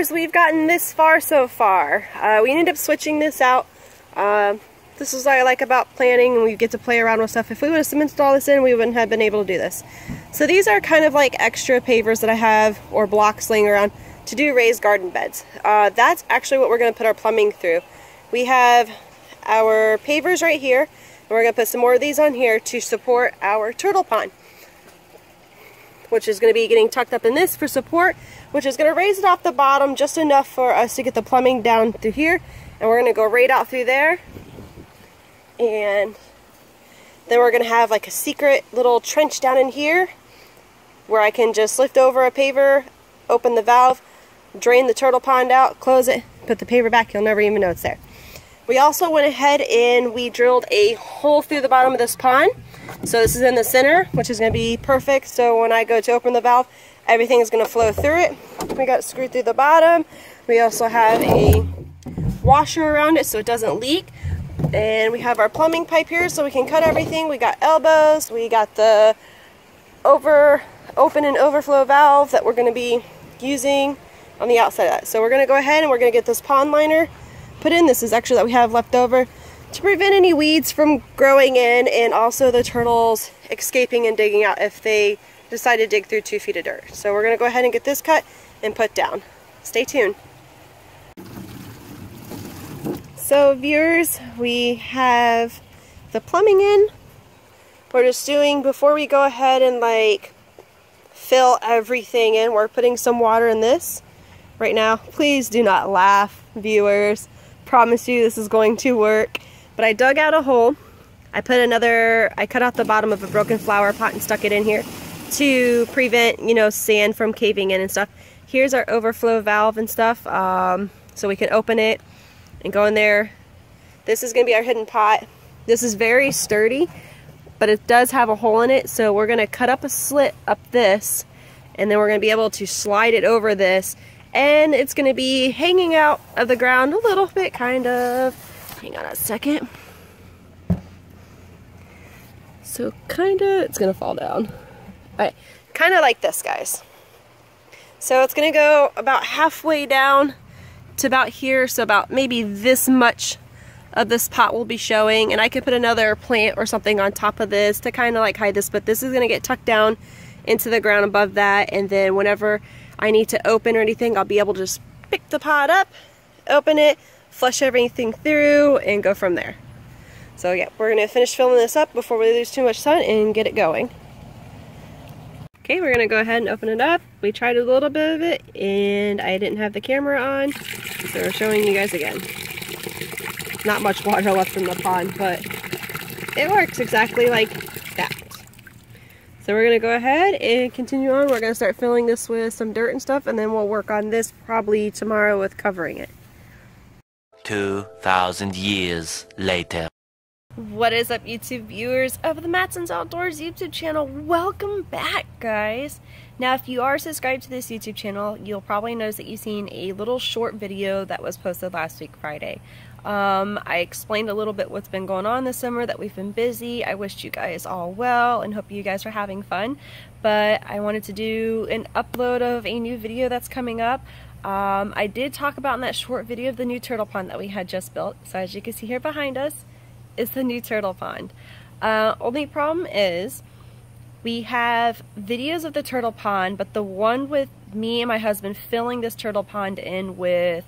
viewers, we've gotten this far so far. We ended up switching this out. This is what I like about planning, and we get to play around with stuff. If we would have cemented all this in, we wouldn't have been able to do this. So these are kind of like extra pavers that I have, or blocks laying around, to do raised garden beds. That's actually what we're going to put our plumbing through. We have our pavers right here, and we're going to put some more of these on here to support our turtle pond, which is going to be getting tucked up in this for support, which is going to raise it off the bottom just enough for us to get the plumbing down through here. And we're going to go right out through there. And then we're going to have like a secret little trench down in here where I can just lift over a paver, open the valve, drain the turtle pond out, close it, put the paver back. You'll never even know it's there. We also went ahead and we drilled a hole through the bottom of this pond. So this is in the center, which is going to be perfect. So when I go to open the valve, everything is going to flow through it. We got it screwed through the bottom. We also have a washer around it so it doesn't leak. And we have our plumbing pipe here so we can cut everything. We got elbows. We got the open and overflow valve that we're going to be using on the outside of that. So we're going to go ahead and we're going to get this pond liner put in. This is extra that we have left over to prevent any weeds from growing in, and also the turtles escaping and digging out if they decide to dig through 2 feet of dirt. So we're going to go ahead and get this cut and put down. Stay tuned. So viewers, we have the plumbing in. We're just doing, before we go ahead and like fill everything in, we're putting some water in this right now. Please do not laugh, viewers. Promise you this is going to work. But I dug out a hole. I cut out the bottom of a broken flower pot and stuck it in here to prevent, you know, sand from caving in and stuff. Here's our overflow valve and stuff, so we can open it and go in there. This is going to be our hidden pot. This is very sturdy, but it does have a hole in it, so we're going to cut up a slit up this, and then we're going to be able to slide it over this, and it's going to be hanging out of the ground a little bit, kind of. Hang on a second. So kind of, it's going to fall down. Alright, kind of like this, guys. So it's going to go about halfway down to about here, so about maybe this much of this pot will be showing, and I could put another plant or something on top of this to kind of like hide this, but this is going to get tucked down into the ground above that, and then whenever I need to open or anything, I'll be able to just pick the pot up, open it, flush everything through, and go from there. So yeah, we're going to finish filling this up before we lose too much sun and get it going. Okay, we're going to go ahead and open it up. We tried a little bit of it, and I didn't have the camera on, so we're showing you guys again. Not much water left in the pond, but it works exactly like that. So we're going to go ahead and continue on. We're going to start filling this with some dirt and stuff, and then we'll work on this probably tomorrow with covering it. 2,000 years later. What is up, YouTube viewers of the Matsons.Outdoors YouTube channel? Welcome back, guys. Now, if you are subscribed to this YouTube channel, you'll probably notice that you've seen a little short video that was posted last week, Friday. I explained a little bit what's been going on this summer, that we've been busy. I wished you guys all well and hope you guys are having fun. But I wanted to do an upload of a new video that's coming up. I did talk about in that short video of the new turtle pond that we had just built. So as you can see here behind us is the new turtle pond. Only problem is we have videos of the turtle pond, but the one with me and my husband filling this turtle pond in with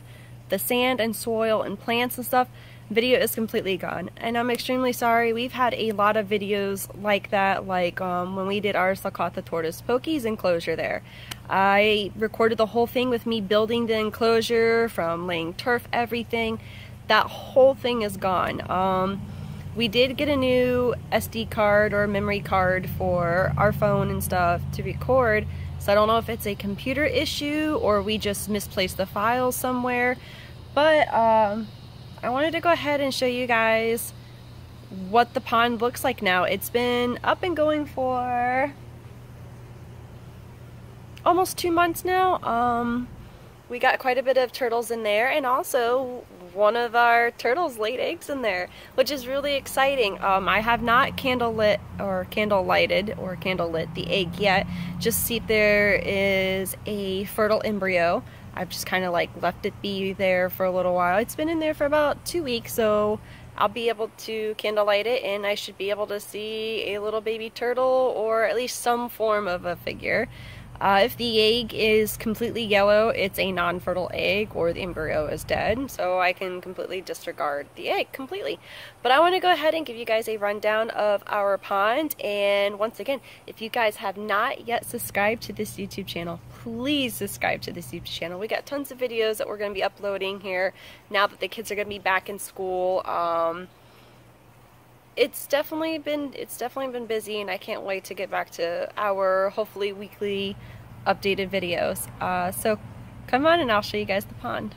the sand and soil and plants and stuff, video is completely gone, and I'm extremely sorry. We've had a lot of videos like that, like when we did our Sakata Tortoise Pokies enclosure there. I recorded the whole thing with me building the enclosure, from laying turf, everything. That whole thing is gone. We did get a new SD card or memory card for our phone and stuff to record, so I don't know if it's a computer issue or we just misplaced the files somewhere, but I wanted to go ahead and show you guys what the pond looks like now. It's been up and going for almost 2 months now. We got quite a bit of turtles in there, and also one of our turtles laid eggs in there, which is really exciting. I have not candle lighted the egg yet, just to see if there is a fertile embryo. I've just kind of like left it be there for a little while. It's been in there for about 2 weeks, so I'll be able to candlelight it and I should be able to see a little baby turtle or at least some form of a figure. If the egg is completely yellow, it's a non-fertile egg or the embryo is dead, so I can completely disregard the egg completely. But I want to go ahead and give you guys a rundown of our pond, and once again, if you guys have not yet subscribed to this YouTube channel, please subscribe to this YouTube channel. We got tons of videos that we're going to be uploading here now that the kids are going to be back in school. It's definitely been busy, and I can't wait to get back to our hopefully weekly updated videos. So come on and I'll show you guys the pond.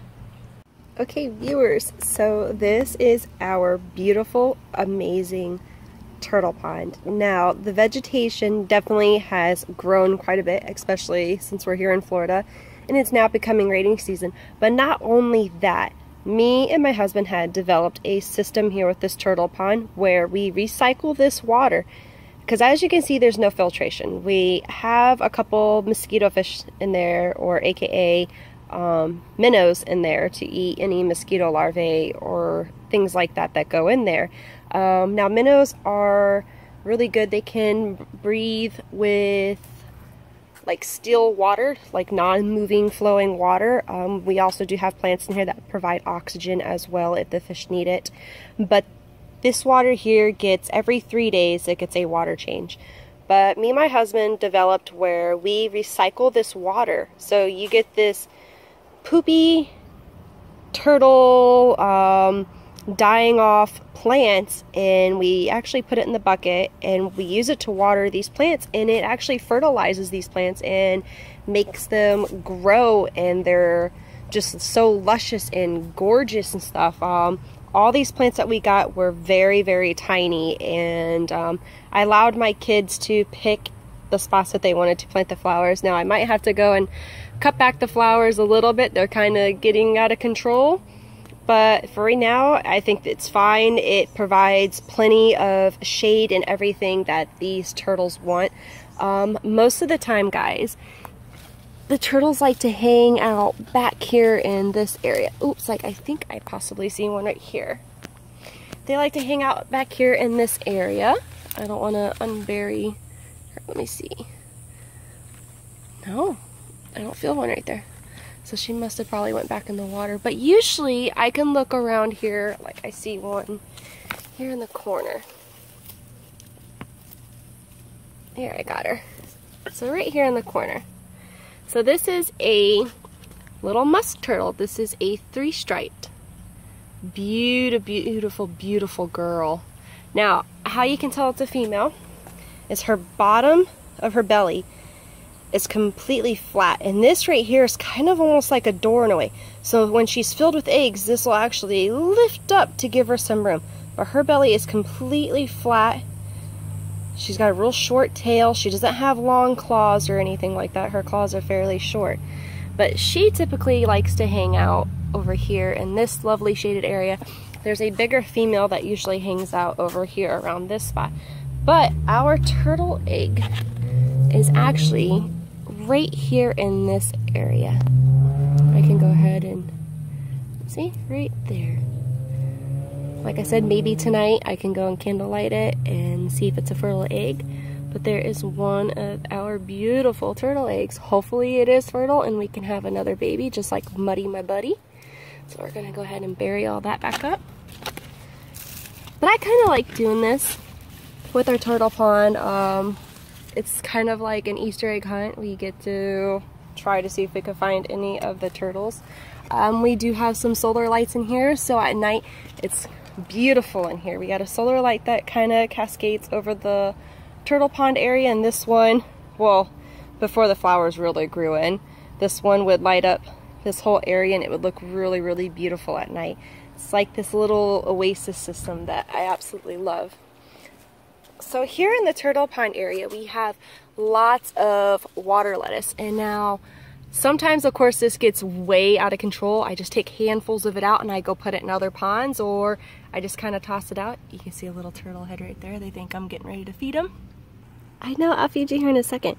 Okay viewers, so this is our beautiful, amazing turtle pond. Now the vegetation definitely has grown quite a bit, especially since we're here in Florida, and it's now becoming rainy season. But not only that, me and my husband had developed a system here with this turtle pond where we recycle this water, because as you can see, there's no filtration. We have a couple mosquito fish in there, or aka minnows in there to eat any mosquito larvae or things like that that go in there. Now minnows are really good. They can breathe with like still water, like non-moving flowing water. We also do have plants in here that provide oxygen as well if the fish need it. But this water here gets, every 3 days it gets a water change. But me and my husband developed where we recycle this water. So you get this poopy turtle dying off plants, and we actually put it in the bucket and we use it to water these plants, and it actually fertilizes these plants and makes them grow, and they're just so luscious and gorgeous and stuff. All these plants that we got were very, very tiny, and I allowed my kids to pick the spots that they wanted to plant the flowers. Now I might have to go and cut back the flowers a little bit. They're kind of getting out of control. But for right now, I think it's fine. It provides plenty of shade and everything that these turtles want. Most of the time, guys, the turtles like to hang out back here in this area. Oops, like I think I possibly see one right here. They like to hang out back here in this area. I don't want to unbury. Let me see. No, I don't feel one right there. So she must have probably went back in the water. But usually I can look around here, like I see one here in the corner. Here, I got her. So right here in the corner. So this is a little musk turtle. This is a 3-striped. Beautiful, beautiful girl. Now, how you can tell it's a female is her bottom of her belly is completely flat, and this right here is kind of almost like a door in a way. So when she's filled with eggs, this will actually lift up to give her some room. But her belly is completely flat. She's got a real short tail. She doesn't have long claws or anything like that. Her claws are fairly short. But she typically likes to hang out over here in this lovely shaded area. There's a bigger female that usually hangs out over here around this spot. But our turtle egg is actually right here in this area. I can go ahead and see right there. Like I said, maybe tonight I can go and candlelight it and see if it's a fertile egg. But there is one of our beautiful turtle eggs. Hopefully it is fertile and we can have another baby, just like Muddy, my buddy. So we're gonna go ahead and bury all that back up. But I kind of like doing this with our turtle pond. It's kind of like an Easter egg hunt. We get to try to see if we can find any of the turtles. We do have some solar lights in here, so at night it's beautiful in here. We got a solar light that kind of cascades over the turtle pond area, and this one, well, before the flowers really grew in, this one would light up this whole area and it would look really, really beautiful at night. It's like this little oasis system that I absolutely love. So here in the turtle pond area, we have lots of water lettuce. And now, sometimes, of course, this gets way out of control. I just take handfuls of it out and I go put it in other ponds, or I just kind of toss it out. You can see a little turtle head right there. They think I'm getting ready to feed them. I know, I'll feed you here in a second.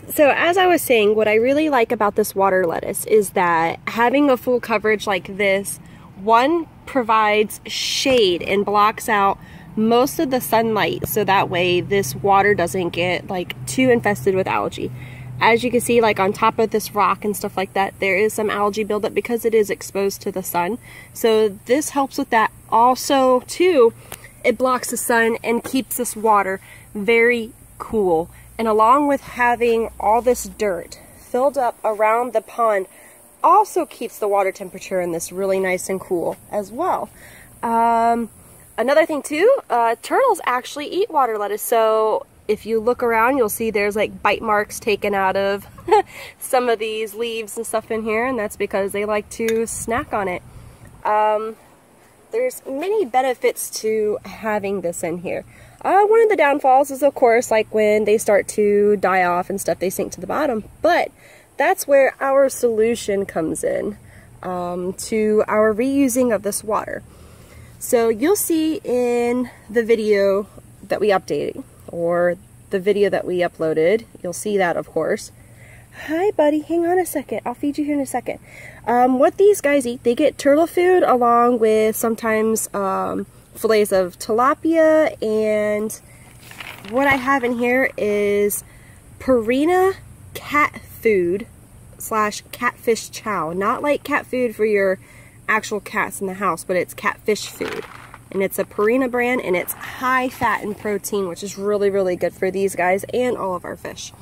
So as I was saying, what I really like about this water lettuce is that having a full coverage like this, one, provides shade and blocks out most of the sunlight, so that way this water doesn't get like too infested with algae. As you can see, like on top of this rock and stuff like that, there is some algae buildup because it is exposed to the sun. So this helps with that. Also, too, it blocks the sun and keeps this water very cool. And along with having all this dirt filled up around the pond, also keeps the water temperature in this really nice and cool as well. Another thing too, turtles actually eat water lettuce. So if you look around, you'll see there's like bite marks taken out of some of these leaves and stuff in here, and that's because they like to snack on it. There's many benefits to having this in here. One of the downfalls is, of course, like when they start to die off and stuff, they sink to the bottom. But that's where our solution comes in, to our reusing of this water. So you'll see in the video that we updated, or the video that we uploaded, you'll see that, of course. Hi buddy, hang on a second, I'll feed you here in a second. What these guys eat, they get turtle food along with sometimes fillets of tilapia, and what I have in here is Purina cat food / catfish chow. Not like cat food for your actual cats in the house, but it's catfish food. And it's a Purina brand, and it's high fat and protein, which is really, really good for these guys and all of our fish.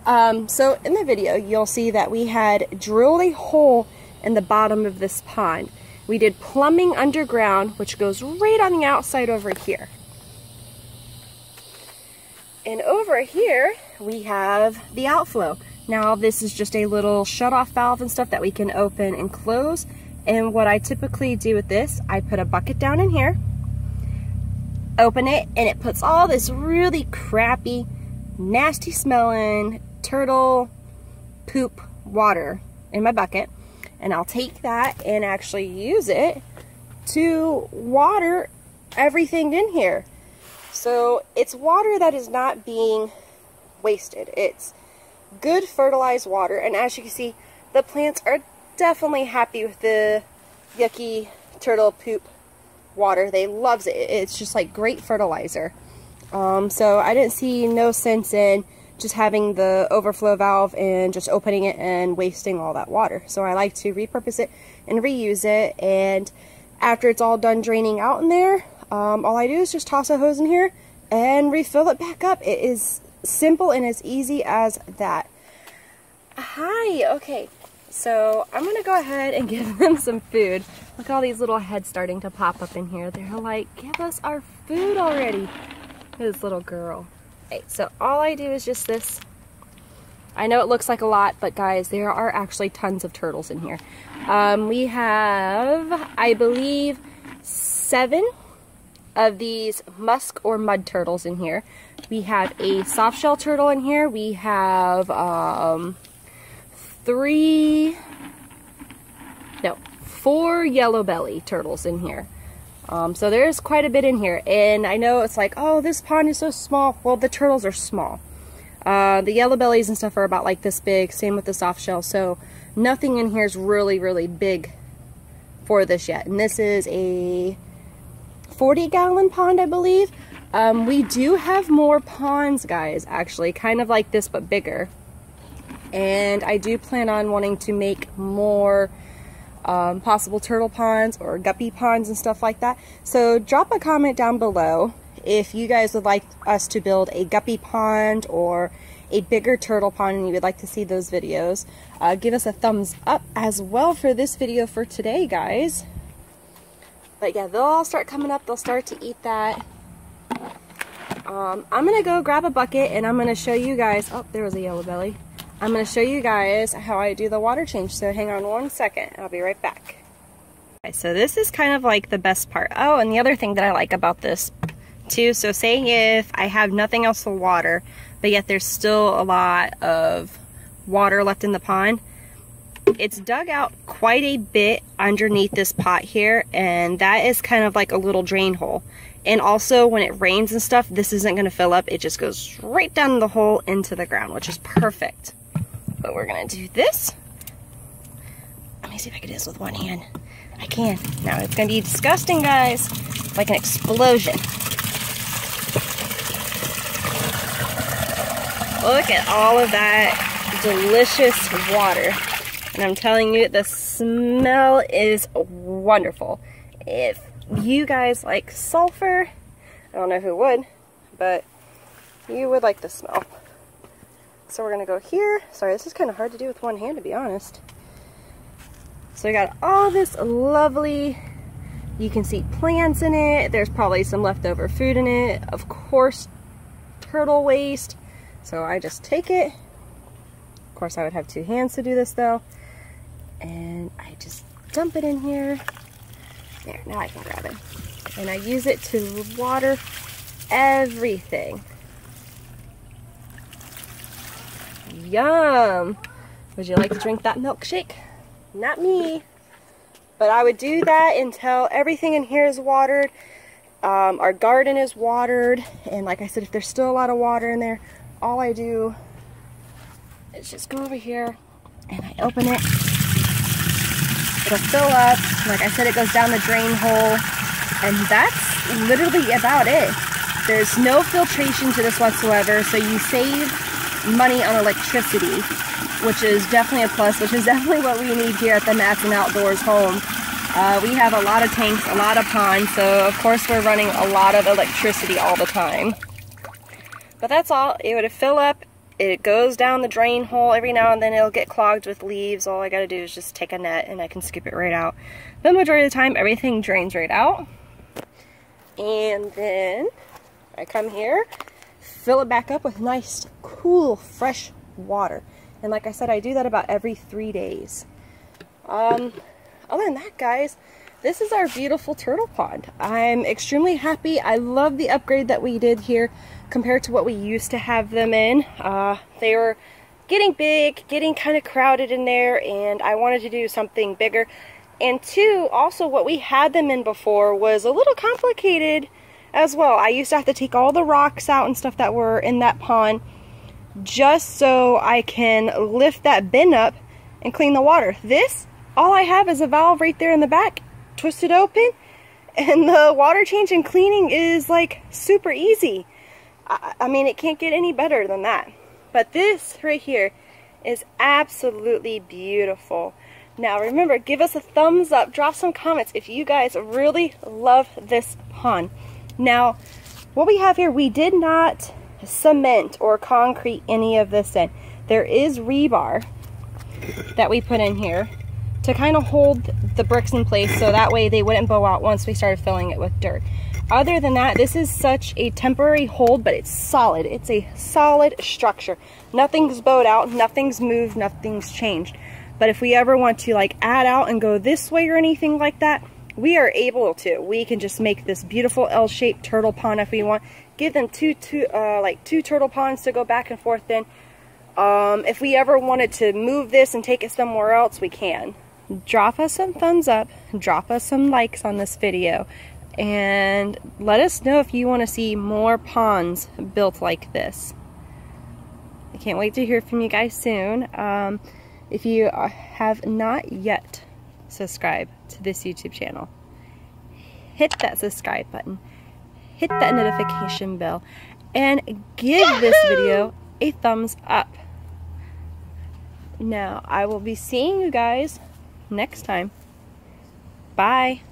So in the video, you'll see that we had drilled a hole in the bottom of this pond. We did plumbing underground, which goes right on the outside over here. And over here, we have the outflow. Now, this is just a little shut-off valve and stuff that we can open and close. And what I typically do with this, I put a bucket down in here, open it, and it puts all this really crappy, nasty smelling turtle poop water in my bucket. And I'll take that and actually use it to water everything in here. So it's water that is not being wasted. It's good fertilized water, and as you can see, the plants are definitely happy with the yucky turtle poop water. They loves it. It's just like great fertilizer. So I didn't see no sense in just having the overflow valve and just opening it and wasting all that water. So I like to repurpose it and reuse it, and after it's all done draining out in there, all I do is just toss a hose in here and refill it back up. It is simple and as easy as that. Hi, okay. So I'm going to go ahead and give them some food. Look at all these little heads starting to pop up in here. They're like, give us our food already. This little girl. Okay, so all I do is just this. I know it looks like a lot, but guys, there are actually tons of turtles in here. We have, I believe, 7 of these musk or mud turtles in here. We have a soft shell turtle in here. We have 4 yellow belly turtles in here. So there's quite a bit in here, and I know it's like, oh, this pond is so small. Well, the turtles are small. The yellow bellies and stuff are about like this big, same with the soft shell, so nothing in here is really, really big for this yet. And this is a 40-gallon pond, I believe. We do have more ponds, guys, actually, kind of like this, but bigger. And I do plan on wanting to make more possible turtle ponds or guppy ponds and stuff like that. So drop a comment down below if you guys would like us to build a guppy pond or a bigger turtle pond and you would like to see those videos. Give us a thumbs up as well for this video for today, guys. But yeah, they'll all start coming up. They'll start to eat that. I'm going to go grab a bucket and I'm going to show you guys. Oh, there was a yellow belly. I'm going to show you guys how I do the water change. So hang on one second. I'll be right back. Okay, so this is kind of like the best part. Oh, and the other thing that I like about this too. So say if I have nothing else to water, but yet there's still a lot of water left in the pond. It's dug out quite a bit underneath this pot here, and that is kind of like a little drain hole. And also when it rains and stuff, this isn't going to fill up. It just goes right down the hole into the ground, which is perfect. But we're going to do this. Let me see if I can do this with one hand. I can. Now it's going to be disgusting, guys. Like an explosion. Look at all of that delicious water. And I'm telling you, the smell is wonderful. If you guys like sulfur, I don't know who would, but you would like the smell. So we're going to go here. Sorry, this is kind of hard to do with one hand, to be honest. So we got all this lovely, you can see plants in it. There's probably some leftover food in it. Of course, turtle waste. So I just take it. Of course, I would have two hands to do this though. And I just dump it in here. There, now I can grab it. And I use it to water everything. Yum! Would you like to drink that milkshake? Not me. But I would do that until everything in here is watered. Our garden is watered. And like I said, if there's still a lot of water in there, all I do is just go over here and I open it. It'll fill up. Like I said, it goes down the drain hole. And that's literally about it. There's no filtration to this whatsoever, so you save money on electricity, which is definitely a plus, which is definitely what we need here at the Matson.Outdoors home. We have a lot of tanks, a lot of ponds, so of course we're running a lot of electricity all the time. But that's all. It would fill up, it goes down the drain hole. Every now and then it'll get clogged with leaves. All I gotta do is just take a net and I can scoop it right out. The majority of the time, everything drains right out. And then I come here, fill it back up with nice, cool, fresh water. And like I said, I do that about every 3 days. Other than that, guys, this is our beautiful turtle pond. I'm extremely happy. I love the upgrade that we did here compared to what we used to have them in. They were getting big, getting kind of crowded in there, and I wanted to do something bigger. And two, also what we had them in before was a little complicated as well. I used to have to take all the rocks out and stuff that were in that pond just so I can lift that bin up and clean the water. This, all I have is a valve right there in the back, twist it open, and the water change and cleaning is like super easy. I mean, it can't get any better than that. But this right here is absolutely beautiful. Now remember, give us a thumbs up, drop some comments if you guys really love this pond. Now, what we have here, we did not cement or concrete any of this in. There is rebar that we put in here to kind of hold the bricks in place so that way they wouldn't bow out once we started filling it with dirt. Other than that, this is such a temporary hold, but it's solid. It's a solid structure. Nothing's bowed out, nothing's moved, nothing's changed. But if we ever want to like add out and go this way or anything like that, we are able to. We can just make this beautiful L-shaped turtle pond if we want. Give them two turtle ponds to go back and forth in. If we ever wanted to move this and take it somewhere else, we can. Drop us some thumbs up, drop us some likes on this video, and let us know if you want to see more ponds built like this. I can't wait to hear from you guys soon. If you have not yet subscribed to this YouTube channel, hit that subscribe button, hit that notification bell, and give this video a thumbs up. Now, I will be seeing you guys next time. Bye.